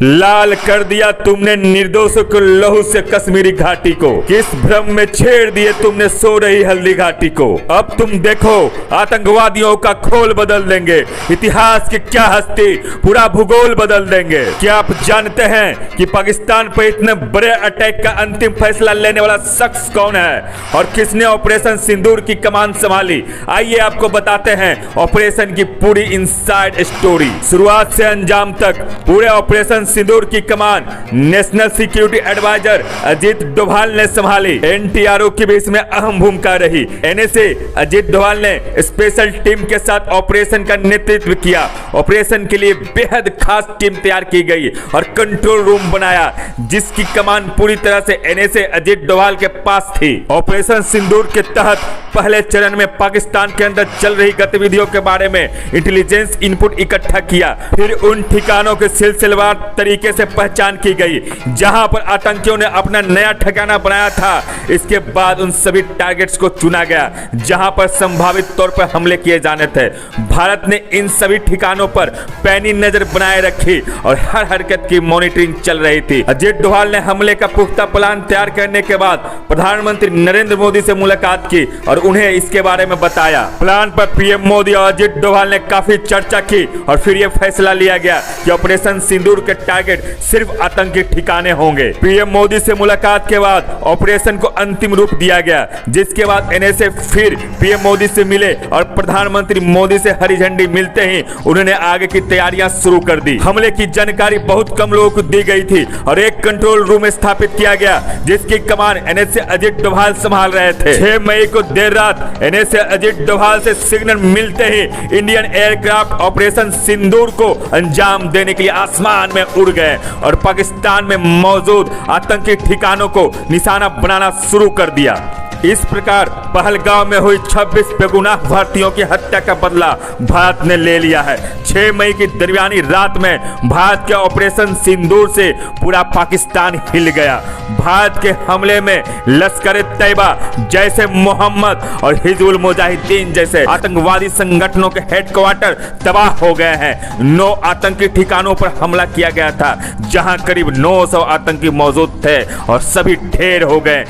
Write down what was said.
लाल कर दिया तुमने निर्दोषों को लहू से कश्मीरी घाटी को। किस भ्रम में छेड़ दिए तुमने सो रही हल्दी घाटी को। अब तुम देखो आतंकवादियों का खोल बदल देंगे, इतिहास की क्या हस्ती पूरा भूगोल बदल देंगे। क्या आप जानते हैं कि पाकिस्तान पर इतने बड़े अटैक का अंतिम फैसला लेने वाला शख्स कौन है और किसने ऑपरेशन सिंदूर की कमान संभाली? आइए आपको बताते हैं ऑपरेशन की पूरी इनसाइड स्टोरी, शुरुआत से अंजाम तक। पूरे ऑपरेशन सिंदूर की कमान national security adviser Ajit Doval ने संभाली। एनटीआरओ की भी इसमें अहम भूमिका रही। एनएसए अजीत डोभाल ने स्पेशल टीम के साथ ऑपरेशन का नेतृत्व किया। ऑपरेशन के लिए बेहद खास टीम तैयार की गई और कंट्रोल रूम बनाया जिसकी कमान पूरी तरह से एनएसए अजीत डोभाल के पास थी। ऑपरेशन सिंदूर के तहत पहले चरण में पाकिस्तान के अंदर चल रही गतिविधियों के बारे में इंटेलिजेंस इनपुट इकट्ठा किया। फिर उन ठिकानों के सिलसिलेवार तरीके से पहचान की गई जहां पर आतंकियों ने अपना नया ठिकाना बनाया था। इसके बाद उन सभी टारगेट्स को चुना गया जहां पर संभावित तौर पर हमले किए जाने थे। भारत ने इन सभी ठिकानों पर पैनी नजर बनाए रखी और हर हरकत की मॉनिटरिंग चल रही थी। अजीत डोभाल ने हमले का पुख्ता प्लान तैयार करने के बाद प्रधानमंत्री नरेंद्र मोदी से मुलाकात की और उन्हें इसके बारे में बताया। प्लान पर पीएम मोदी और अजीत डोभाल ने काफी चर्चा की और फिर यह फैसला लिया गया कि ऑपरेशन सिंदूर के टारगेट सिर्फ आतंकी ठिकाने होंगे। पीएम मोदी से मुलाकात के बाद ऑपरेशन को अंतिम रूप दिया गया, जिसके बाद एनएसए फिर पीएम मोदी से मिले और प्रधानमंत्री मोदी से हरी झंडी मिलते ही उन्होंने आगे की तैयारियां शुरू कर दी। हमले की जानकारी बहुत कम लोगों को दी गई थी और एक कंट्रोल रूम स्थापित किया गया जिसकी कमान एनएसए अजीत डोभाल संभाल रहे थे। 6 मई को देर रात एनएसए अजीत डोभाल से सिग्नल मिलते ही इंडियन एयरक्राफ्ट ऑपरेशन सिंदूर को अंजाम देने के लिए आसमान में उड़ गए और पाकिस्तान में मौजूद आतंकी ठिकानों को निशाना बनाना शुरू कर दिया। इस प्रकार पहलगाम में हुई 26 बेगुनाह भारतीयों की हत्या का बदला भारत ने ले लिया है। 6 मई की दरमियानी रात में भारत के ऑपरेशन सिंदूर से पूरा पाकिस्तान हिल गया। भारत के हमले में लश्कर तैयबा, जैसे मोहम्मद और हिजबुल मुजाहिदीन जैसे आतंकवादी संगठनों के हेडक्वार्टर तबाह हो गए हैं। 9 आतंकी ठिकानों पर हमला किया गया था जहां करीब 900 आतंकी मौजूद थे और सभी ढेर हो गए।